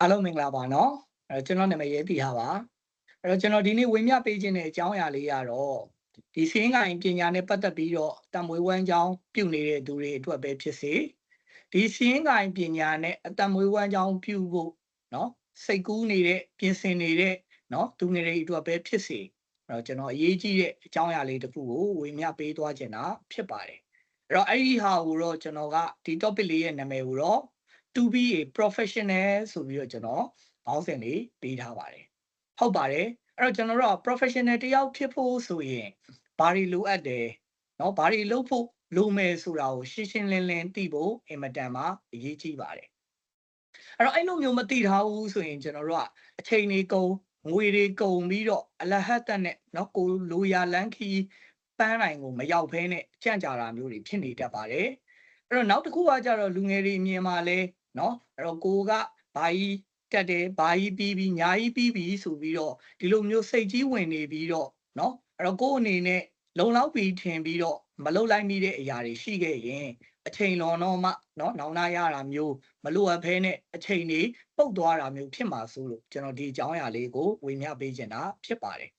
အားလုံးမင်္ဂလာပါနော်ကျွန်တော်နာမည်ရဲတီဟာပါကျွန်တော်ဒီနေ့ဝေမျှပေးခြင်းတဲ့အကြောင်းအရာလေးကတော့ဒီစင်းကိုင်ပညာနဲ့ပတ်သက်ပြီးတော့တံမွေးဝမ်းကြောင်းပြုနေတဲ့သူတွေအတွက်ပဲဖြစ်စေဒီစင်းကိုင်ပညာနဲ့အတံမွေးဝမ်းကြောင်းပြုဖို့နော်စိတ်ကူးနေတဲ့ပြင်ဆင်နေတဲ့နော်သူငယ်တွေအတွက်ပဲဖြစ်စေကျွန်တော်အရေးကြီးတဲ့အကြောင်းအရာလေးတစ်ခုကိုဝေမျှပေးသွားခြင်းတာဖြစ်ပါတယ်အဲ့ဒီဟာကိုတော့ကျွန်တော်ကဒီ topic လေးရဲ့နာမည်ကိုတော့ to be a professional ဆိုပြီးတော့ကျွန်တော်ခေါင်းစဉ်လေးပေးထားပါတယ်ဟုတ်ပါတယ်ကျွန်တော်တို့ professional တယောက်ဖြစ်ဖို့ဆိုရင်ဘာတွေလိုအပ်တယ်เนาะဘာတွေလုပ်ဖို့လိုမယ်ဆိုတာကိုရှင်းရှင်းလင်းလင်းသိဖို့အင်မတန်မှအရေးကြီးပါတယ်အဲ့လိုမျိုးမသိထားဘူးဆိုရင်ကျွန်တော်တို့ကအချိန်တွေကုန်ငွေတွေကုန်ပြီးတော့အလဟတ်တက်နဲ့เนาะကိုလိုရာလန်းခီးပန်းနိုင်ကိုမရောက်ဖဲနဲ့ကြံ့ကြာတာမျိုးတွေဖြစ်နေတတ်ပါတယ်နောက်တစ်ခုကကြတော့လူငယ်တွေအမြင်မှာလဲเนาะကိုကဘာကြီးတက်တယ်ဘာကြီးပြီးပြီးညာကြီးပြီးပြီးဆိုပြီးတော့ဒီလိုမျိုးစိတ်ကြီးဝင်နေပြီးတော့เนาะကိုအနေနဲ့လုံလောက်ပြီးထင်ပြီးတော့မလုံလိုက်မိတဲ့အရာတွေရှိခဲ့ရင်အချိန်လွန်တော့မှเนาะနောင်နာရတာမျိုးမလိုအပ်ဖဲနဲ့အချိန်တွေပုတ်သွားတာမျိုးဖြစ်မှာဆိုလို့ကျွန်တော်ဒီအကြောင်းအရာလေးကိုဝေမျှပေးချင်တာဖြစ်ပါတယ်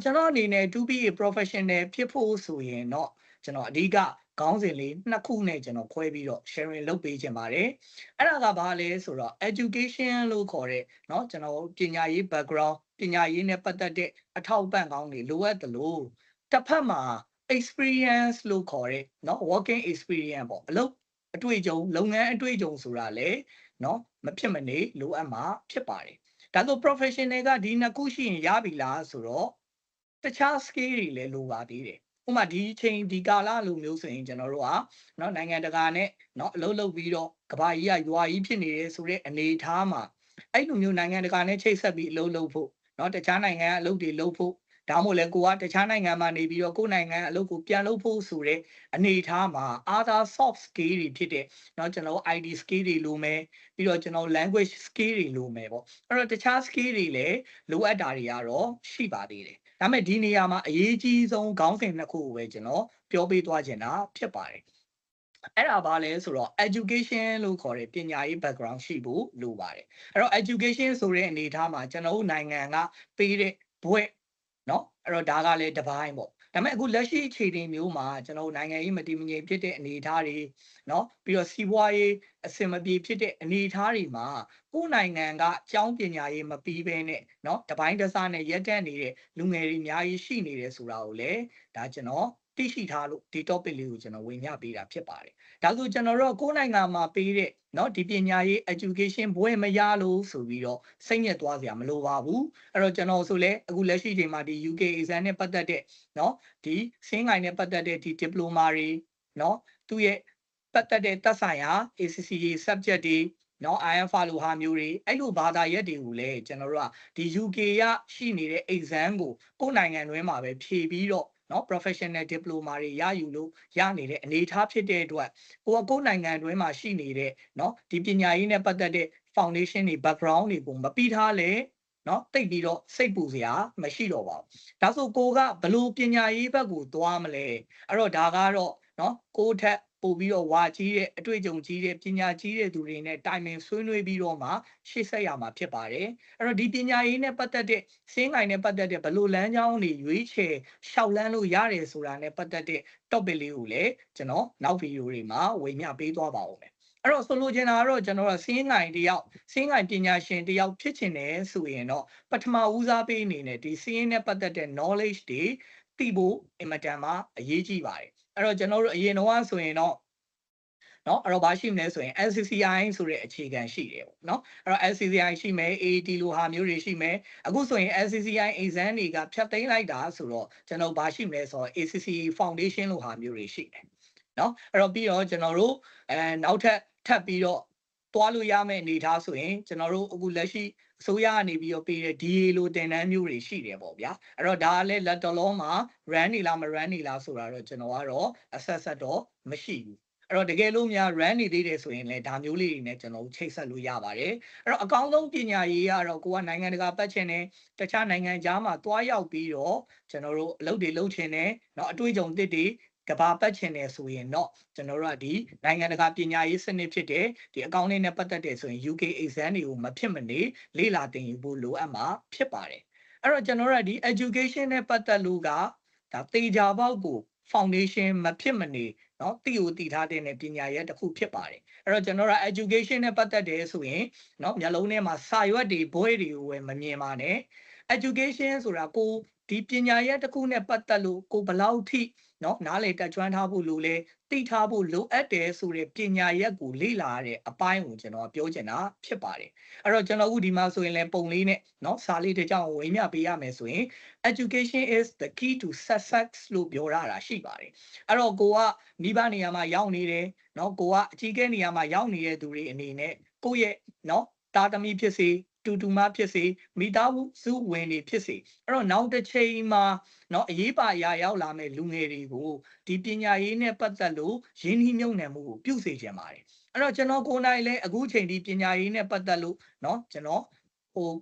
ကျွန်တော်အနေနဲ့ to be a professional ဖြစ်ဖို့ဆိုရင်တော့ကျွန်တော်အဓိကခေါင်းစဉ်လေးနှစ်ခုနဲ့ကျွန်တော်ခွဲပြီးတော့ sharing လုပ်ပေးခြင်းပါတယ်အဲ့ဒါကဘာလဲဆိုတော့ education လို့ခေါ်တဲ့เนาะကျွန်တော်ပညာရေး background ပညာရေးနဲ့ပတ်သက်တဲ့အထောက်အပံ့ကောင်းတွေလိုအပ်တယ်လို့တစ်ဖက်မှာ experience လို့ခေါ်တဲ့เนาะ working experience ပေါ့အလုပ်အတွေ့အကြုံလုပ်ငန်းအတွေ့အကြုံဆိုတာလေเนาะမဖြစ်မနေလိုအပ်မှာဖြစ်ပါတယ်ဒါဆို professional ကဒီနှစ်ခုရှိရင်ရပြီလားဆိုတော့တခြား skill တွေလည်းလိုပါသေးတယ်ဥပမာဒီချိန်ဒီကာလလိုမျိုးဆိုရင်ကျွန်တော်တို့ကเนาะနိုင်ငံတကာနဲ့เนาะအလုပ်လုပ်ပြီးတော့ကဘာကြီးကရွာကြီးဖြစ်နေတယ်ဆိုတဲ့အနေအထားမှာအဲ့လိုမျိုးနိုင်ငံတကာနဲ့ချိတ်ဆက်ပြီးအလုပ်လုပ်ဖို့เนาะတခြားနိုင်ငံအလုပ်တွေလုပ်ဖို့ဒါမှမဟုတ်လဲကိုကတခြားနိုင်ငံမှာနေပြီးတော့ကိုယ်နိုင်ငံအလုပ်ကိုပြန်လုပ်ဖို့ဆိုတဲ့အနေအထားမှာ other soft skill တွေဖြစ်တဲ့เนาะကျွန်တော် ID skill တွေလိုမယ်ပြီးတော့ကျွန်တော် language skill တွေလိုမယ်ပေါ့တခြား skill တွေလည်းလိုအပ်တာတွေကတော့ရှိပါသေးတယ်ဒါပေမဲ့ဒီနေရာမှာအရေးကြီးဆုံးခေါင်းစဉ်နှစ်ခုကိုပဲကျွန်တော်ပြောပေးသွားချင်တာဖြစ်ပါတယ်အဲ့ဒါဘာလဲဆိုတော့ education လို့ခေါ်တဲ့ပညာရေး background ရှိဖို့လိုပါတယ်education ဆိုတဲ့အနေအထားမှာကျွန်တော်တို့နိုင်ငံကပေးတဲ့ဘွဲ့เนาะဒါကလည်းတစ်ပိုင်းပေါ့ဒါပေမဲ့အခုလက်ရှိအခြေအနေမျိုးမှာကျွန်တော်တို့နိုင်ငံရေးမတည်မငြိမ်ဖြစ်တဲ့အနေအထားတွေเนาะပြီးတော့စီးပွားရေးအဆင်မပြေဖြစ်တဲ့အနေအထားတွေမှာကိုယ်နိုင်ငံကကျောင်းပညာရေးမပြီးဘဲနဲ့เนาะတပိုင်းတစနဲ့ရက်တက်နေတဲ့လူငယ်တွေအများကြီးရှိနေတယ်ဆိုတာကိုလည်းဒါကျွန်တော်သိရှိထားလို့ဒီ topic လေးကိုကျွန်တော်ဝေမျှပေးတာဖြစ်ပါတယ်ဒါဆိုကျွန်တော်တို့ကိုယ်နိုင်ငံမှာပေးတဲ့เนาะဒီပညာရေး education ဘွဲ့မရလို့ဆိုပြီးတော့စိတ်ညစ်သွားစရာမလိုပါဘူးကျွန်တော်ဆိုလဲအခုလက်ရှိချိန်မှာဒီ UK exam နဲ့ပတ်သက်တဲ့เนาะဒီစင်းကိုင်နဲ့ပတ်သက်တဲ့ဒီ diploma တွေเนาะသူ့ရဲ့ပတ်သက်တဲ့သက်ဆိုင်ရာ ACCA subject တွေเนาะ IELTS လိုဟာမျိုးတွေအဲ့လိုဘာသာရပ်တွေကိုလည်းကျွန်တော်တို့ကဒီ UK ရရှိနေတဲ့ exam ကိုကိုယ်နိုင်ငံတွင်းမှာပဲဖြေပြီးတော့เนาะ professional diploma တွေရယူလို့ရနေတဲ့အနေအထားဖြစ်တဲ့အတွက်ကိုယ်နိုင်ငံတွင်းမှာရှိနေတဲ့เนาะဒီပညာရေးနဲ့ပတ်သက်တဲ့ foundation တွေ background တွေကိုမပြီးထားလဲเนาะတိတ်ပြီးတော့စိတ်ပူစရာမရှိတော့ပါဘူးဒါဆိုကိုကဘလို့ပညာရေးဘက်ကိုသွားမလဲဒါကတော့เนาะကိုထက်ပို့ပြီးတော့ဝါကြီးတဲ့အတွေ့အကြုံကြီးတဲ့ပညာကြီးတဲ့သူတွေနဲ့တိုင်ပင်ဆွေးနွေးပြီးတော့မှရှေ့ဆက်ရမှာဖြစ်ပါတယ်ဒီပညာရေးနဲ့ပတ်သက်တဲ့စင်းကိုင်နဲ့ပတ်သက်တဲ့ဘလို့လမ်းကြောင်းတွေရွေးချယ်ရှောက်လန်းလို့ရတယ်ဆိုတာနဲ့ပတ်သက်တဲ့ topic လေးကိုလည်းကျွန်တော်နောက်ဗီဒီယိုတွေမှာဝေမျှပေးသွားပါဦးမယ်ဆိုလိုချင်တာကတော့ကျွန်တော်ကစင်းကိုင်တယောက်စင်းကိုင်ပညာရှင်တယောက်ဖြစ်ချင်တယ်ဆိုရင်တော့ပထမဦးစားပေးအနေနဲ့ဒီစင်းနဲ့ပတ်သက်တဲ့ knowledge တွေသိဖို့အင်မတန်မှအရေးကြီးပါတယ်ကျွန်တော်တို့အရင်တော့ဆိုရင်တော့เนาะဘာရှိမလဲဆိုရင် LCCI ဆိုတဲ့အခြေခံရှိတယ်ပေါ့เนาะLCCI ရှိမယ် AAT လိုဟာမျိုးတွေရှိမယ်အခုဆိုရင် LCCI exam တွေကဖြတ်သိမ်းလိုက်တာဆိုတော့ကျွန်တော်ဘာရှိမလဲဆိုတော့ ACCA Foundation လိုဟာမျိုးတွေရှိတယ်เนาะပြီးတော့ကျွန်တော်တို့နောက်ထပ်ပြီးတော့တွားလို့ရမယ့်အနေအထားဆိုရင်ကျွန်တော်တို့အခုလက်ရှိအစိုးရကနေပြီးတော့ပေးတဲ့ DA လိုတင်တန်းမျိုးတွေရှိတယ်ပေါ့ဗျာဒါကလည်းလက်တလုံးမှာ run နေလားမ run နေလားဆိုတာတော့ကျွန်တော်ကတော့အဆက်တော့မရှိဘူးတကယ်လို့များ run နေသေးတယ်ဆိုရင်လည်းဒါမျိုးလေးတွေနဲ့ကျွန်တော်တို့ချိတ်ဆက်လို့ရပါတယ်အကောင်းဆုံးပညာရေးကတော့ကိုကနိုင်ငံတကာပတ်ချင်တယ်တခြားနိုင်ငံခြားမှာတွားရောက်ပြီးတော့ကျွန်တော်တို့အလုပ်တွေလုပ်ချင်တယ်เนาะအတွေ့အကြုံသစ်တွေ ကဘာပတ်ချင်တယ်ဆိုရင်တော့ကျွန်တော်တို့ကဒီနိုင်ငံတကာပညာရေးစနစ်ဖြစ်တဲ့ဒီအကောင့်လေးနဲ့ပတ်သက်တဲ့ဆိုရင် UK exam တွေကိုမဖြစ်မနေလေ့လာသင်ယူဖို့လိုအပ်မှာဖြစ်ပါတယ်အဲ့တော့ကျွန်တော်တို့ကဒီ education နဲ့ပတ်သက်လို့ကဒါတေချာပေါက်ကို foundation မဖြစ်မနေเนาะတိကိုတည်ထားတဲ့ပညာရပ်တစ်ခုဖြစ်ပါတယ်အဲ့တော့ကျွန်တော်တို့ education နဲ့ပတ်သက်တယ်ဆိုရင်เนาะမျက်လုံးထဲမှာစာရွက်တွေဘွဲတွေကိုဝယ်မမြင်ပါနဲ့ education ဆိုတာကိုဒီပညာရပ်တစ်ခုနဲ့ပတ်သက်လို့ကိုဘလောက်ထိเนาะနားလေတက်ကျွမ်းထားဖို့လိုလဲသိထားဖို့လိုအပ်တယ်ဆိုတဲ့ပညာရပ်ကိုလေ့လာရတဲ့အပိုင်းကိုကျွန်တော်ပြောချင်တာဖြစ်ပါတယ်အဲ့တော့ကျွန်တော်အခုဒီမှာဆိုရင်လည်းပုံလေးနဲ့เนาะစာလေးတစ်ကြောင်းဝေမျှပေးရမယ်ဆိုရင် education is the key to success လို့ပြောရတာရှိပါတယ်အဲ့တော့ကိုကမိဘနေရာမှာရောက်နေတယ်เนาะကိုကအကြီးကဲနေရာမှာရောက်နေတဲ့သူတွေအနေနဲ့ကိုယ့်ရဲ့เนาะတာသမီဖြစ်စေတူမဖြစ်စေမိသားစုဝင်တွေဖြစ်စေအဲ့တော့နောက်တစ်ချိန်မှာเนาะအရေးပါအရာရောက်လာမဲ့လူငယ်တွေကိုဒီပညာရေးနဲ့ပတ်သက်လို့ရင်းနှီးမြှုပ်နှံမှုကိုပြုစေချင်ပါတယ်အဲ့တော့ကျွန်တော်ကိုယ်တိုင်လည်းအခုချိန်ဒီပညာရေးနဲ့ပတ်သက်လို့เนาะကျွန်တော်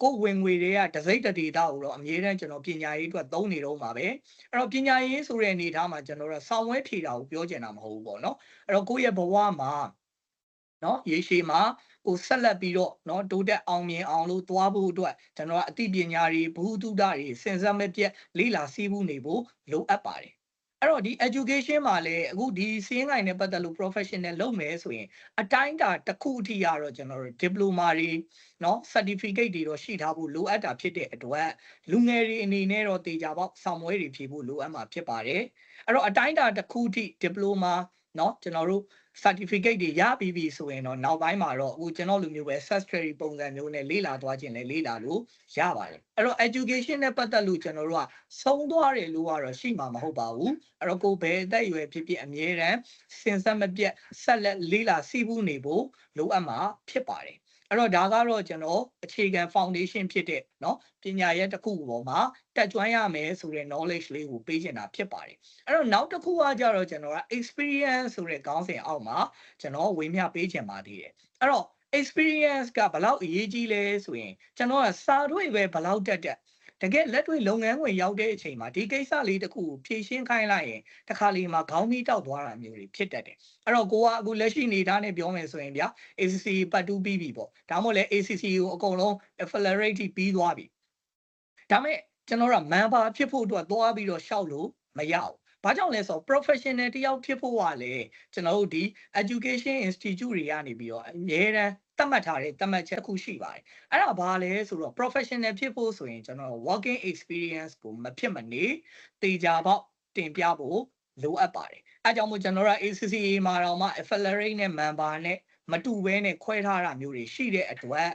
ကိုဝင်ငွေတွေကတစိမ့်တဒေတာကိုတော့အမြဲတမ်းကျွန်တော်ပညာရေးအတွက်သုံးနေတော့မှာပဲအဲ့တော့ပညာရေးဆိုတဲ့အနေအထားမှာကျွန်တော်တို့ဆောင်းဝဲဖြေတာကိုပြောချင်တာမဟုတ်ဘူးပေါ့เนาะအဲ့တော့ကိုယ့်ရဲ့ဘဝမှာเนาะရေရှည်မှာကိုဆက်လက်ပြီးတော့เนาะတိုးတက်အောင်မြင်အောင်လို့သွားဖို့အတွက်ကျွန်တော်ကအသိပညာတွေဘ ഹു တုဒတွေစဉ်ဆက်မပြတ်လေ့လာစီးပူးနေဖို့လိုအပ်ပါတယ်အဲ့တော့ဒီ education မှာလည်းအခုဒီစင်းကိုင်းနဲ့ပတ်သက်လို့ professional လုပ်မယ်ဆိုရင်အတိုင်းအတာတစ်ခုအထိရတော့ကျွန်တော်တို့ diploma တွေเนาะ certificate တွေတော့ရှိထားဖို့လိုအပ်တာဖြစ်တဲ့အတွက်လူငယ်တွေအနေနဲ့တော့တေချာပေါက်ဆောင်မွဲတွေဖြည့်ဖို့လိုအပ်မှာဖြစ်ပါတယ်အဲ့တော့အတိုင်းအတာတစ်ခုအထိ diploma เนาะကျွန်တော်တို့ certificate တွေရပြီးပြီဆိုရင်တော့နောက်ပိုင်းမှာတော့အခုကျွန်တော်လူမျိုးပဲ accessory ပုံစံမျိုးနဲ့လေ့လာသွားခြင်းနဲ့လေ့လာလို့ရပါတယ်အဲ့တော့ education နဲ့ပတ်သက်လို့ကျွန်တော်တို့ကဆုံးသွားတယ်လို့ကတော့ရှိမှာမဟုတ်ပါဘူးအဲ့တော့ကိုဘယ်အသက်အရွယ်ဖြစ်ဖြစ်အမြဲတမ်းစဉ်ဆက်မပြတ်ဆက်လက်လေ့လာစီးပူးနေဖို့လိုအပ်မှာဖြစ်ပါတယ်အဲ့တော့ဒါကတော့ကျွန်တော်အခြေခံ foundation ဖြစ်တဲ့เนาะပညာရပ်တစ်ခုပေါ်မှာတက်ကျွမ်းရမယ်ဆိုတဲ့ knowledge လေးကိုပေးချင်တာဖြစ်ပါတယ်အဲ့တော့နောက်တစ်ခုကကြတော့ကျွန်တော်က experience ဆိုတဲ့ခေါင်းစဉ်အောက်မှာကျွန်တော်ဝေမျှပေးချင်ပါသေးတယ်အဲ့တော့ experience ကဘလောက်အရေးကြီးလဲဆိုရင်ကျွန်တော်ကစာတွေ့ပဲဘလောက်တက်တကယ်လက်တွေ့လုပ်ငန်းဝင်ရောက်တဲ့အချိန်မှာဒီကိစ္စလေးတစ်ခုကိုဖြည့်ရှင်းခိုင်းလိုက်ရင်တခါလေမှာခေါင်းမီးတောက်သွားတာမျိုးတွေဖြစ်တတ်တယ်အဲ့တော့ကိုကအခုလက်ရှိနေသားနဲ့ပြောမယ်ဆိုရင်ဗျာ ACC ပတ်တူးပြီးပြီပေါ့ဒါမှမဟုတ်လဲ ACC ကိုအကုန်လုံး accelerate ပြီးသွားပြီဒါမဲ့ကျွန်တော်က member ဖြစ်ဖို့အတွက်သွားပြီးတော့ရှောက်လို့မရဘူးဘာကြောင့်လဲဆိုတော့ professional တယောက်ဖြစ်ဖို့ကလည်းကျွန်တော်တို့ဒီ education institute တွေကနေပြီးတော့အများတန်းသတ်မှတ်ထားတဲ့သတ်မှတ်ချက်တစ်ခုရှိပါတယ်အဲ့ဒါဘာလဲဆိုတော့ professional ဖြစ်ဖို့ဆိုရင်ကျွန်တော် working experience ကိုမဖြစ်မနေတေချာပေါက်တင်ပြဖို့လိုအပ်ပါတယ်အဲကြောင့်မို့ကျွန်တော်က ACCA မှာတော့မှ accelerate နဲ့ member နဲ့မတူဘဲနဲ့ခွဲထားတာမျိုးတွေရှိတဲ့အတွက်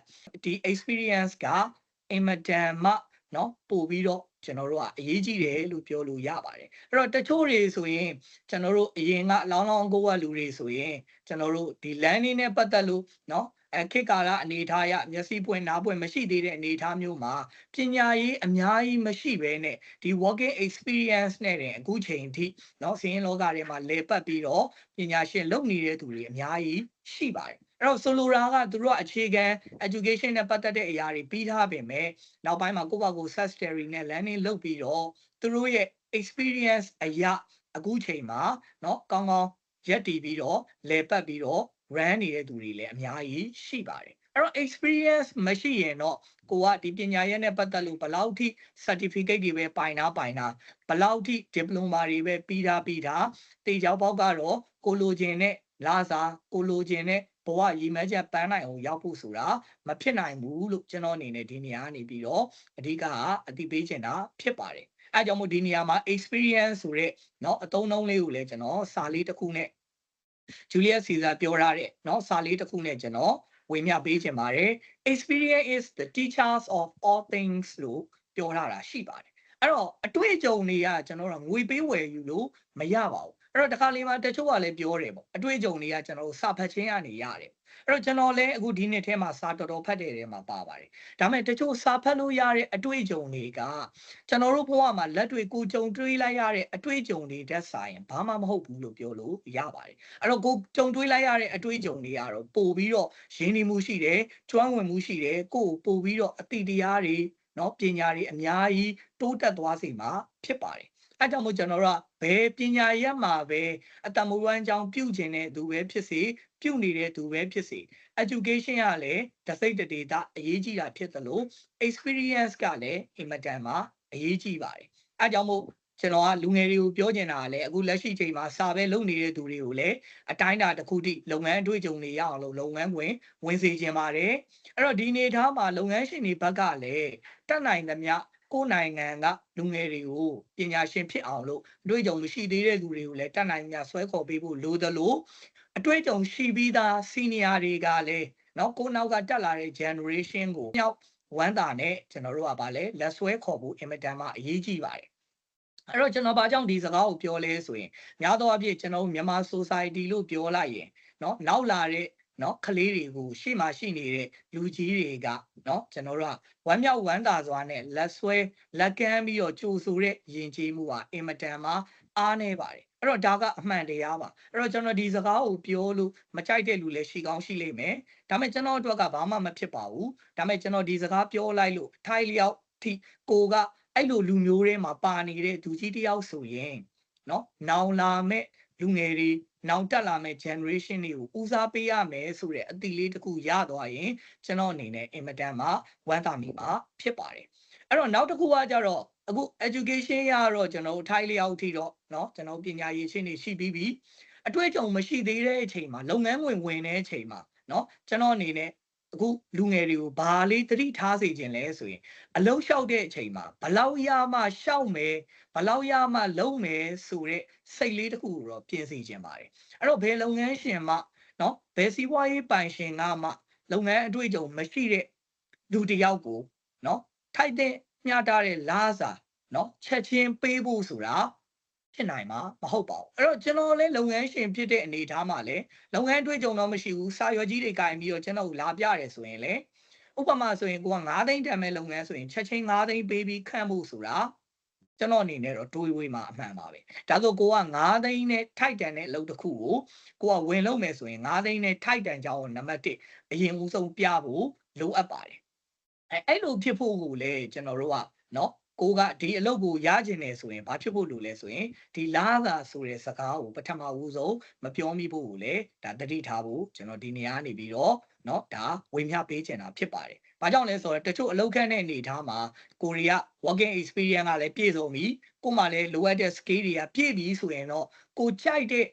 ဒီ experience ကအင်မတန်မှเนาะပို့ပြီးတော့ကျွန်တော်တို့ကအရေးကြီးတယ်လို့ပြောလို့ရပါတယ်အဲ့တော့တချို့တွေဆိုရင်ကျွန်တော်တို့အရင်ကအလောင်းလောင်းကိုကလူတွေဆိုရင်ကျွန်တော်တို့ဒီ landing နဲ့ပတ်သက်လို့เนาะခေတ်ကာလအနေထားရမျက်စိပွင့်နားပွင့်မရှိသေးတဲ့အနေထားမျိုးမှာပညာရေးအများကြီးမရှိဘဲနဲ့ဒီ working experience နဲ့တင်အခုချိန်ထိเนาะစင်းလောကထဲမှာလေပတ်ပြီးတော့ပညာရှင်လုပ်နေတဲ့သူတွေအများကြီးရှိပါတယ်အဲ့တော့ဆိုလိုတာကသူတို့ကအခြေခံ education နဲ့ပတ်သက်တဲ့အရာတွေပြီးထားပေမဲ့နောက်ပိုင်းမှာကိုယ့်ဘာကို self study နဲ့ learning လုပ်ပြီးတော့သူတို့ရဲ့ experience အရာအခုချိန်မှာเนาะကောင်းကောင်းရက်တည်ပြီးတော့လေပတ်ပြီးတော့ run နေတဲ့သူတွေလည်းအများကြီးရှိပါတယ်အဲ့တော့ experience မရှိရင်တော့ကိုကဒီပညာရပ်နဲ့ပတ်သက်လို့ဘယ်လောက်ထိ certificate တွေပဲပိုင်တာဘယ်လောက်ထိ diploma တွေပဲပြီးတာတေချောက်ပေါက်ကတော့ကိုလိုချင်တဲ့လာစာကိုလိုချင်တဲ့ဘဝရည်မှန်းချက်ပန်းနိုင်အောင်ရောက်ဖို့ဆိုတာမဖြစ်နိုင်ဘူးလို့ကျွန်တော်အနေနဲ့ဒီနေရာကနေပြီးတော့အဓိကအသိပေးချင်တာဖြစ်ပါတယ်အဲကြောင့်မို့ဒီနေရာမှာ experience ဆိုတဲ့เนาะအသုံးအနှုန်းလေးကိုလည်းကျွန်တော်စာလေးတစ်ခုနဲ့Julius Caesar ပြောထားတဲ့เนาะစာလေးတစ်ခုနဲ့ကျွန်တော်ဝေမျှပေးချင်ပါတယ် experience is the teachers of all things လို့ပြောထားတာရှိပါတယ်အဲ့တော့အတွေ့အကြုံတွေကကျွန်တော်တို့ငွေပေးဝယ်ယူလို့မရပါဘူးအဲ့တော့တခါလေမှာတချို့ကလည်းပြောတယ်ပေါ့အတွေ့အကြုံတွေကကျွန်တော်တို့စာဖတ်ခြင်းကနေရတယ်အဲ့တော့ကျွန်တော်လည်းအခုဒီနှစ်ထဲမှာစာတော်တော်ဖတ်တဲ့ထဲမှာပါပါတယ်ဒါပေမဲ့တချို့စာဖတ်လို့ရတဲ့အတွေ့အကြုံတွေကကျွန်တော်တို့ဘဝမှာလက်တွေ့ကိုကြုံတွေးလိုက်ရတဲ့အတွေ့အကြုံတွေတက်ဆိုင်ဘာမှမဟုတ်ဘူးလို့ပြောလို့ရပါတယ်အဲ့တော့ကိုကြုံတွေးလိုက်ရတဲ့အတွေ့အကြုံတွေကတော့ပို့ပြီးတော့ရင်းနှီးမှုရှိတယ်ကျွမ်းဝင်မှုရှိတယ်ကိုပို့ပြီးတော့အတိတရားတွေเนาะပညာတွေအများကြီးတိုးတက်သွားစေမှာဖြစ်ပါတယ် အဲကြောင့်မို့ကျွန်တော်တို့ကဘယ်ပညာရပ်မှာပဲအတမွေးဝမ်းကြောင်းပြုကျင်တဲ့သူပဲဖြစ်စေပြုနေတဲ့သူပဲဖြစ်စေ education ကလည်းတစိတ်တဒေတာအရေးကြီးတာဖြစ်သလို experience ကလည်းအင်မတန်မှအရေးကြီးပါတယ်အဲကြောင့်မို့ကျွန်တော်ကလူငယ်တွေကိုပြောချင်တာကလည်းအခုလက်ရှိချိန်မှာစာပဲလုပ်နေတဲ့သူတွေကိုလည်းအတိုင်းအတာတစ်ခုထိလုပ်ငန်းအတွေ့အကြုံတွေရအောင်လို့လုပ်ငန်းဝင်စေချင်ပါတယ်အဲ့တော့ဒီနေသားမှာလုပ်ငန်းရှင်တွေဘက်ကလည်းတတ်နိုင်သမျှကိုယ်နိုင်ငံကလူငယ်တွေကိုပညာရှင်ဖြစ်အောင်လို့အတွေ့အကြုံမရှိသေးတဲ့လူတွေကိုလည်းတတ်နိုင်သမျှဆွဲခေါ်ပေးဖို့လိုသလိုအတွေ့အကြုံရှိပြီးသား senior တွေကလည်းနော်ကိုနောက်ကတက်လာတဲ့ generation ကိုမြောက်ဝမ်းသာနဲ့ကျွန်တော်တို့ကဗာလဲလက်ဆွဲခေါ်ဖို့အင်မတန်မှအရေးကြီးပါတယ်အဲ့တော့ကျွန်တော်ဘာကြောင့်ဒီစကားကိုပြောလဲဆိုရင်များသောအားဖြင့်ကျွန်တော်မြန်မာ society လို့ပြောလိုက်ရင်နော်နောက်လာတဲ့နော်ကလေးတွေကိုရှေ့မှာရှိနေတဲ့လူကြီးတွေကနော်ကျွန်တော်တို့ကဝမ်းမြောက်ဝမ်းသာစွာနဲ့လက်ဆွဲလက်ကမ်းပြီးတော့ကြိုဆိုတဲ့ယဉ်ကျေးမှုဟာအင်မတန်မှအားနည်းပါတယ်အဲ့တော့ဒါကအမှန်တရားပါအဲ့တော့ကျွန်တော်ဒီစကားကိုပြောလို့မကြိုက်တဲ့လူလည်းရှိကောင်းရှိလိမ့်မယ်ဒါပေမဲ့ကျွန်တော်အတွက်ကဘာမှမဖြစ်ပါဘူးဒါပေမဲ့ကျွန်တော်ဒီစကားပြောလိုက်လို့ထိုင်လျောက်ထိကိုကအဲ့လိုလူမျိုးတွေမှာပါနေတဲ့သူကြီးတယောက်ဆိုရင်နော်နောင်လာမဲ့လူငယ်တွေနောင်တက်လာမဲ့ generation တွေကိုဦးစားပေးရမယ်ဆိုတဲ့အသည့်လေးတစ်ခုရသွားရင်ကျွန်တော်အနေနဲ့အင်မတန်မှဝမ်းသာမိမှာဖြစ်ပါတယ်အဲ့တော့နောက်တစ်ခုကကြတော့အခု education ရတော့ကျွန်တော်ထိုင်လျောက်ထိတော့เนาะကျွန်တော်ပညာရေးချင်းတွေရှိပြီးပြီအတွေ့အကြုံမရှိသေးတဲ့အချိန်မှာလုပ်ငန်းဝင်တဲ့အချိန်မှာเนาะကျွန်တော်အနေနဲ့အခုလူငယ်တွေကိုဘာလေးသတိထားစေခြင်းလဲဆိုရင်အလုံးလျှောက်တဲ့အချိန်မှာဘလောက်ရမှရှောက်မယ်ဘလောက်ရမှလုံးမယ်ဆိုတဲ့စိတ်လေးတစ်ခုကိုတော့ပြင်ဆင်ခြင်းပါတယ်အဲ့တော့ဘယ်လုပ်ငန်းရှင်မှเนาะဘယ်စီးပွားရေးပိုင်ရှင်ကမှလုပ်ငန်းအတွေ့အကြုံမရှိတဲ့လူတစ်ယောက်ကိုเนาะထိုက်တဲ့မျှတတဲ့လားစာเนาะချက်ချင်းပေးဖို့ဆိုတာဖြစ်နိုင်မှာမဟုတ်ပါဘူးအဲ့တော့ကျွန်တော်လည်းလုပ်ငန်းရှင်ဖြစ်တဲ့အနေအထားမှာလည်းလုပ်ငန်းတွေ့ကြုံတော့မရှိဘူးစာရွက်ကြီးတွေကင်ပြီးတော့ကျွန်တော်လာပြရတယ်ဆိုရင်လေဥပမာဆိုရင်ကိုက9သိန်းတန်မဲ့လုပ်ငန်းဆိုရင်ချက်ချင်း9သိန်းပေးပြီးခန့်ဖို့ဆိုတာကျွန်တော်အနေနဲ့တော့တွေးဝေးမှာအမှန်ပါပဲဒါဆိုကိုက9သိန်းနဲ့ထိုက်တန်တဲ့အလုပ်တစ်ခုကိုကိုကဝင်လုပ်မယ်ဆိုရင်9သိန်းနဲ့ထိုက်တန်ကြောင်းနံပါတ်1အရင်ဦးဆုံးပြဖို့လိုအပ်ပါတယ်အဲ့လိုဖြစ်ဖို့ကိုလည်းကျွန်တော်တို့ကเนาะကိုကဒီအလုပ်ကိုရကျင်နေဆိုရင်ဘာဖြစ်ဖို့လိုလဲဆိုရင်ဒီလားသာဆိုတဲ့စကားကိုပထမဦးဆုံးမပြောမိဖို့ကိုလည်းဒါတတိထားဖို့ကျွန်တော်ဒီနေရာနေပြီးတော့เนาะဒါဝေမျှပေးချင်တာဖြစ်ပါတယ်။ဘာကြောင့်လဲဆိုတော့တချို့အလုပ်ခန့်တဲ့အနေအထားမှာကိုရီးယား working experience ကလည်းပြည့်စုံပြီကိုမှလည်းလိုအပ်တဲ့ skill တွေကပြည့်ပြီဆိုရင်တော့ကိုကြိုက်တဲ့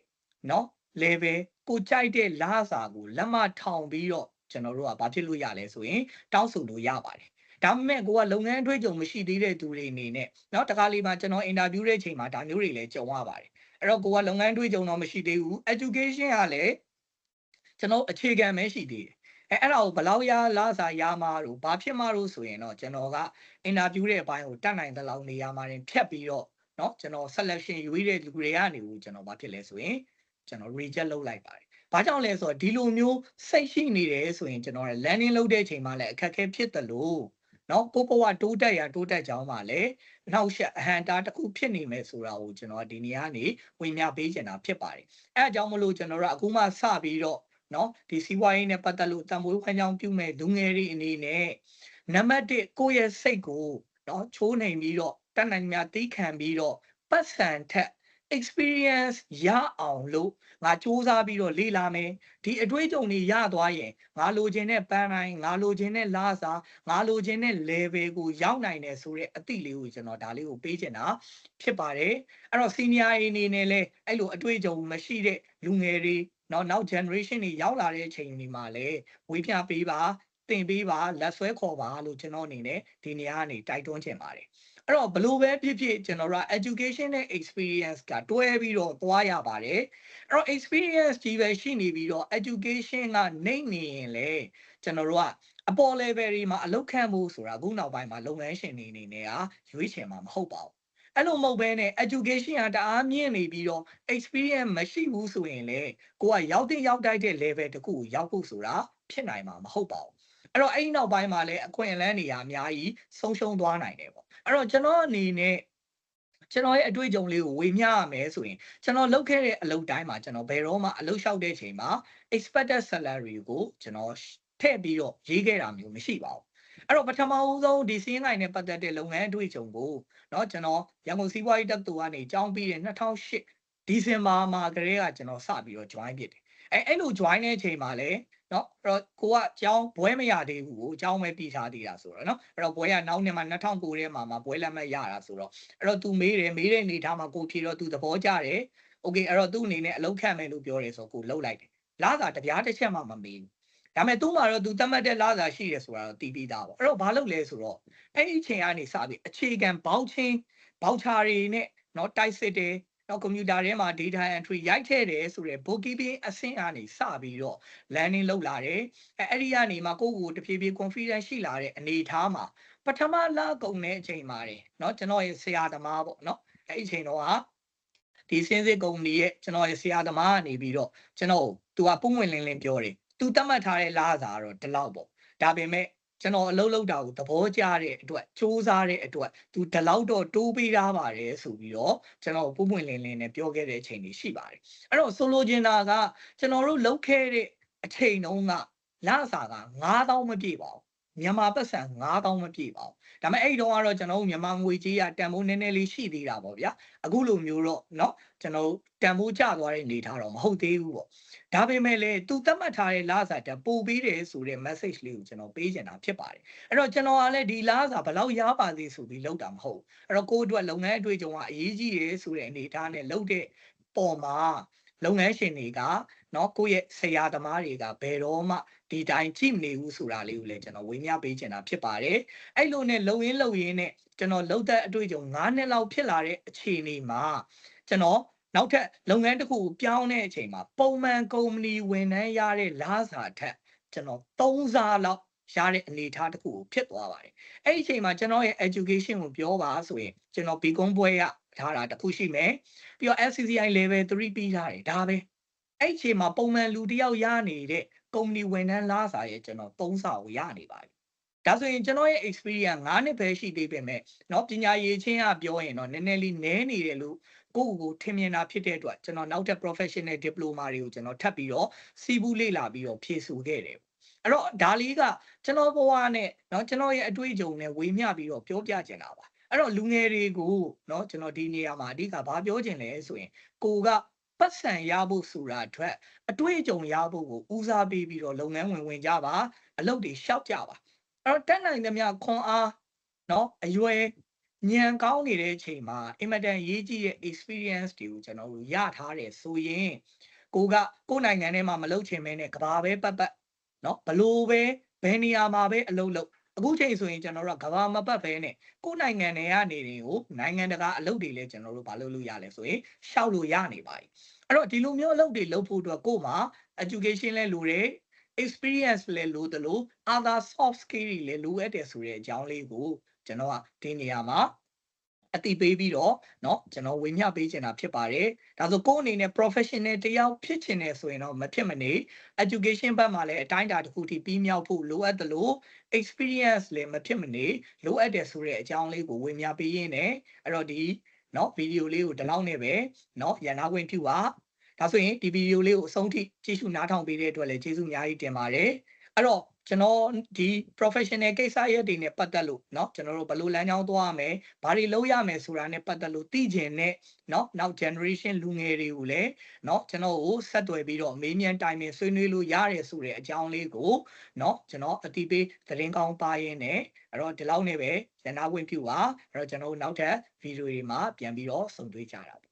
เนาะ level ကိုကြိုက်တဲ့လားစာကိုလက်မထောင်ပြီးတော့ကျွန်တော်တို့ကဘာဖြစ်လို့ရလဲဆိုရင်တောင်းဆိုလို့ရပါတယ်ဒါပေမဲ့ကိုကလုပ်ငန်းအတွေ့အကြုံမရှိသေးတဲ့သူတွေအနေနဲ့เนาะတခါလေးမှာကျွန်တော်အင်တာဗျူးတဲ့အချိန်မှာဒါမျိုးတွေလည်းကြုံရပါတယ်အဲ့တော့ကိုကလုပ်ငန်းအတွေ့အကြုံတော့မရှိသေးဘူး education ကလည်းကျွန်တော်အခြေခံပဲရှိသေးတယ်အဲ့ဒါကိုဘလောက်ရလားစာရမှာတို့ဘာဖြစ်မှာတို့ဆိုရင်တော့ကျွန်တော်ကအင်တာဗျူးတဲ့အပိုင်းကိုတတ်နိုင်တဲ့လောက်နေရာမှာတင်ဖြတ်ပြီးတော့เนาะကျွန်တော် selection ရွေးတဲ့လူတွေကနေဘူးကျွန်တော်ဘာဖြစ်လဲဆိုရင်ကျွန်တော် reject လုပ်လိုက်ပါတယ်ဘာကြောင့်လဲဆိုတော့ဒီလိုမျိုးစိတ်ရှိနေတယ်ဆိုရင်ကျွန်တော်က landing လုပ်တဲ့အချိန်မှာလည်းအခက်အခဲဖြစ်တယ်လို့နော်ကိုဘဝတိုးတက်ရတိုးတက်ကြောင်းပါလေနောက်ရှက်အဟန်တာတစ်ခုဖြစ်နေမယ်ဆိုတာကိုကျွန်တော်ဒီနေရာကနေဝင်မြပေးချင်တာဖြစ်ပါတယ်အဲအကြောင်းမလို့ကျွန်တော်တို့အခုမှစပြီးတော့နော်ဒီစီးပွားရေးနဲ့ပတ်သက်လို့တံမိုးဝမ်းကြောင်းပြုမဲ့လူငယ်တွေအနေနဲ့နံပါတ်1ကိုယ့်ရဲ့စိတ်ကိုနော်ချိုးနှိမ်ပြီးတော့တတ်နိုင်များသိခံပြီးတော့ပတ်စံထက် experience ရအောင်လို့ငါစူးစမ်းပြီးတော့လေ့လာမယ်ဒီအတွေ့အကြုံတွေရသွားရင်ငါလိုချင်တဲ့ပန်းတိုင်းငါလိုချင်တဲ့လားစာငါလိုချင်တဲ့ level ကိုရောက်နိုင်တယ်ဆိုတဲ့အသည့်လေးကိုကျွန်တော်ဒါလေးကိုပေးချင်တာဖြစ်ပါတယ်အဲ့တော့ senior အနေနဲ့လည်းအဲ့လိုအတွေ့အကြုံမရှိတဲ့လူငယ်တွေနောက် generation တွေရောက်လာတဲ့အချိန်တွေမှာလည်းဝေးပြပေးပါတင်ပေးပါလက်ဆွဲခေါ်ပါလို့ကျွန်တော်အနေနဲ့ဒီနေရာကနေတိုက်တွန်းချင်ပါတယ်အဲ့တော့ဘလို့ပဲဖြစ်ဖြစ်ကျွန်တော်တို့ education နဲ့ experience ကတွဲပြီးတော့သွားရပါတယ်အဲ့တော့ experience ကြီးပဲရှိနေပြီးတော့ education ကနှိမ့်နေရင်လေကျွန်တော်တို့ကအပေါ် level တွေမှာအလုပ်ခန့်ဖို့ဆိုတာအခုနောက်ပိုင်းမှာလုပ်ငန်းရှင်တွေအနေနဲ့ရွေးချယ်မှာမဟုတ်ပါဘူးအဲ့လိုမဟုတ်ဘဲနဲ့ education ကတအားမြင့်နေပြီးတော့ experience မရှိဘူးဆိုရင်လေကိုကရောက်တဲ့ရောက်တိုက်တဲ့ level တခုကိုရောက်ဖို့ဆိုတာဖြစ်နိုင်မှာမဟုတ်ပါဘူးအဲ့တော့အဲ့ဒီနောက်ပိုင်းမှာလည်းအခွင့်အလမ်းတွေအများကြီးဆုံးရှုံးသွားနိုင်တယ်ပေါ့အဲ့တော့ကျွန်တော်အနေနဲ့ကျွန်တော်ရဲ့အတွေ့အကြုံလေးကိုဝေမျှရမယ်ဆိုရင်ကျွန်တော်လုပ်ခဲ့တဲ့အလုပ်တိုင်းမှာကျွန်တော်ဘယ်တော့မှအလုပ်လျှောက်တဲ့ချိန်မှာ expected salary ကိုကျွန်တော်ထည့်ပြီးတော့ရေးခဲ့တာမျိုးမရှိပါဘူး အဲ့တော့ပထမဦးဆုံးဒီစီးရင်ကိုင်နဲ့ပတ်သက်တဲ့လုပ်ငန်းအတွေ့အကြုံကိုเนาะကျွန်တော်ရန်ကုန်စီးပွားရေးတက္ကသိုလ်ကနေကျောင်းပြီးတဲ့2008ဒီဇင်ဘာမှာကလေးကကျွန်တော်စပြီးတော့ join ဖြစ်တယ်အဲ့လို join တဲ့အချိန်မှာလဲเนาะအဲ့တော့ကိုကကျောင်းဘွဲမရသေးဘူးကိုကျောင်းပဲပြီးထားသေးတာဆိုတော့เนาะအဲ့တော့ဘွဲကနောက်နှစ်မှာ2009ထဲမှာဘွဲလက်မှတ်ရတာဆိုတော့အဲ့တော့ तू မေးတယ်မေးတဲ့အနေထားမှာကိုဖြေတော့ तू သဘောကျတယ်โอเคအဲ့တော့ तू အနေနဲ့အလုပ်ခန့်မယ်လို့ပြောတယ်ဆိုတော့ကိုလှုပ်လိုက်တယ်လာစာတပြားတစ်ချက်မှမမေးဘူးဒါပေမဲ့သူ့မှာတော့ तू သတ်မှတ်တဲ့လာစာရှိတယ်ဆိုတာတော့သိပြီးသားပေါ့အဲ့တော့ဘာလုပ်လဲဆိုတော့အဲ့ဒီအချိန်ကနေစပြီးအခြေခံဘောက်ချင်းဘောက်ချာတွေနဲ့เนาะတိုက်စစ်တယ်တော့ကွန်ပျူတာထဲမှာ data entry ရိုက်ထည့်တယ်ဆိုတော့ bookkeeping အဆင့်အနေစပြီးတော့ landing လုပ်လာတယ်အဲ့ဒီကနေမှကိုယ့်ကိုတဖြည်းဖြည်း confidence ရှိလာတဲ့အနေထားမှာပထမလကုန်တဲ့အချိန်မှာတယ်เนาะကျွန်တော်ရဲ့ဆရာသမားပေါ့เนาะအဲ့ဒီအချိန်တော့ဒီစင်းစစ်ကုမ္ပဏီရဲ့ကျွန်တော်ရဲ့ဆရာသမားကနေပြီးတော့ကျွန်တော်သူကပုံဝင်လင်းလင်းပြောတယ်သူသတ်မှတ်ထားတဲ့လစာကတော့ဒီလောက်ပေါ့ဒါပေမဲ့ကျွန်တော်အလုပ်လုပ်တာကိုသဘောကျတဲ့အတွက်စူးစမ်းတဲ့အတွက်သူဒီလောက်တော့တိုးပေးထားပါတယ်ဆိုပြီးတော့ကျွန်တော်ပုံပွင့်လင်းလင်းနဲ့ပြောခဲ့တဲ့အချိန်တွေရှိပါတယ်အဲ့တော့ဆိုလိုချင်တာကကျွန်တော်တို့လုပ်ခဲ့တဲ့အချိန်တုန်းကလစာက9000မပြည့်ပါဘူးမြန်မာပတ်စံ9000မပြည့်ပါဘူးဒါပေမဲ့အဲ့တုန်းကတော့ကျွန်တော်တို့မြန်မာငွေကြေးရတန်ဖိုးနည်းနည်းလေးရှိသေးတာပေါ့ဗျာအခုလိုမျိုးတော့เนาะကျွန်တော်တန်ဖိုးကျသွားတဲ့အနေထားတော့မဟုတ်သေးဘူးပေါ့ဒါပေမဲ့လည်းသူသတ်မှတ်ထားတဲ့လစာတက်ပို့ပေးတယ်ဆိုတဲ့ message လေးကိုကျွန်တော်ပေးချင်တာဖြစ်ပါတယ်အဲ့တော့ကျွန်တော်ကလည်းဒီလစာဘယ်လောက်ရပါသေးဆိုပြီးလုပ်တာမဟုတ်အဲ့တော့ကိုယ့်အတွက်လုပ်ငန်းအတွေ့အကြုံကအရေးကြီးတယ်ဆိုတဲ့အနေထားနဲ့လုပ်တဲ့ပေါ်မှာလုပ်ငန်းရှင်တွေကเนาะကိုယ့်ရဲ့ဆရာသမားတွေကဘယ်တော့မှဒီတိုင်းကြည့်မနေဘူးဆိုတာလေးကိုလည်းကျွန်တော်ဝေမျှပေးချင်တာဖြစ်ပါတယ်အဲ့လိုနဲ့လုံရင်းနဲ့ကျွန်တော်လုပ်တဲ့အတွေ့အကြုံ9နှစ်လောက်ဖြစ်လာတဲ့အခြေအနေမှာကျွန်တော်နောက်ထပ်လုပ်ငန်းတစ်ခုကိုပြောင်းတဲ့အချိန်မှာပုံမှန်ကုမ္ပဏီဝန်ထမ်းရတဲ့လစာထက်ကျွန်တော်3ဆလောက်ရတဲ့အနေအထားတစ်ခုကိုဖြစ်သွားပါတယ်အဲ့ဒီအချိန်မှာကျွန်တော်ရဲ့ education ကိုပြောပါဆိုရင်ကျွန်တော် BCom ဘွဲရထားတာတစ်ခုရှိမယ်ပြီးတော့ SCCI level 3ပြီးထားတယ်ဒါပဲအဲ့ဒီအချိန်မှာပုံမှန်လူတစ်ယောက်ရနေတဲ့ကုမ္ပဏီဝန်ထမ်းလစာရဲ့ကျွန်တော်3ဆကိုရနေပါတယ်ဒါဆိုရင်ကျွန်တော်ရဲ့ experience 9နှစ်ပဲရှိသေးပေမဲ့เนาะပညာရေးချင်းကပြောရင်တော့နည်းနည်းလေးနည်းနေတယ်လို့ကိုထင်မြင်တာဖြစ်တဲ့အတွက်ကျွန်တော်နောက်ထပ် professional diploma တွေကိုကျွန်တော်ထပ်ပြီးတော့စီးပူးလေ့လာပြီးတော့ဖြည့်ဆို့ခဲ့တယ်အဲ့တော့ဒါလေးကကျွန်တော်ဘဝနဲ့เนาะကျွန်တော်ရဲ့အတွေ့အကြုံနဲ့ဝေမျှပြီးတော့ပြောပြချင်တာပါအဲ့တော့လူငယ်တွေကိုเนาะကျွန်တော်ဒီနေရာမှာအဓိကဘာပြောချင်လဲဆိုရင်ကိုကပတ်စံရဖို့ဆိုတာအတွက်အတွေ့အကြုံရဖို့ကိုဦးစားပေးပြီးတော့လုပ်ငန်းဝင်ကြပါအလုပ်တွေရှောက်ကြပါအဲ့တော့တက်နိုင်သမျှခွန်အားเนาะအရွယ်ညံကောင်းနေတဲ့အချိန်မှာအင်မတန်ရေးကြည့်တဲ့ experience တွေကိုကျွန်တော်တို့ရထားတယ်ဆိုရင်ကိုနိုင်ငံထဲမှာမလုပ်ချင်မဲနဲ့ကဘာပဲပတ်เนาะဘလို့ပဲဘယ်နေရာမှာပဲအလုပ်လုပ်အခုချိန်ဆိုရင်ကျွန်တော်တို့ကကဘာမပတ်ပဲနဲ့ကိုနိုင်ငံတွေကနေတွေကိုနိုင်ငံတကာအလုပ်တွေလည်းကျွန်တော်တို့မလုပ်လို့ရလဲဆိုရင်ရှောက်လို့ရနေပါပြီအဲ့တော့ဒီလိုမျိုးအလုပ်တွေလုပ်ဖို့အတွက်ကို့မှာ education လည်းလိုတယ်experience လည်းလိုသလို other soft skill တွေလည်းလိုအပ်တယ်ဆိုတဲ့အကြောင်းလေးကိုကျွန်တော်ကဒီနေရာမှာအတိပေးပြီးတော့เนาะကျွန်တော်ဝေမျှပေးချင်တာဖြစ်ပါတယ်ဒါဆိုကိုယ့်အနေနဲ့ professional တယောက်ဖြစ်ချင်တယ်ဆိုရင်တော့မဖြစ်မနေ education ဘက်မှာလည်းအတိုင်းအတာတစ်ခုထိပြီးမြောက်ဖို့လိုအပ်တယ်လို့ experience လည်းမဖြစ်မနေလိုအပ်တယ်ဆိုတဲ့အကြောင်းလေးကိုဝေမျှပေးရင်းနဲ့အဲ့တော့ဒီเนาะဗီဒီယိုလေးကိုဒီလောက်နဲ့ပဲเนาะရန်နာခွင့်ပြုပါဒါဆိုရင်ဒီဗီဒီယိုလေးကိုအဆုံးထိကြည့်ရှုနားထောင်ပေးတဲ့အတွက်လည်းကျေးဇူးအများကြီးတင်ပါတယ်အဲ့တော့ကျွန်တော်ဒီ professional ကိစ္စရပ်တွေနဲ့ပတ်သက်လို့เนาะကျွန်တော်တို့ဘယ်လိုလမ်းကြောင်းသွားရမယ်ဘာတွေလုပ်ရမယ်ဆိုတာနဲ့ပတ်သက်လို့သိကျင်တဲ့เนาะနောက် generation လူငယ်တွေကိုလည်းเนาะကျွန်တော်ကိုဆက်သွယ်ပြီးတော့မေးမြန်းတိုင်ပင်ဆွေးနွေးလို့ရတယ်ဆိုတဲ့အကြောင်းလေးကိုเนาะကျွန်တော်အတိပေးသတင်းကောင်းပါရင်းနဲ့အဲ့တော့ဒီလောက်နဲ့ပဲရန်နာခွင့်ပြုပါအဲ့တော့ကျွန်တော်တို့နောက်ထပ်ဗီဒီယိုတွေမှာပြန်ပြီးတော့ဆုံတွေ့ကြတာ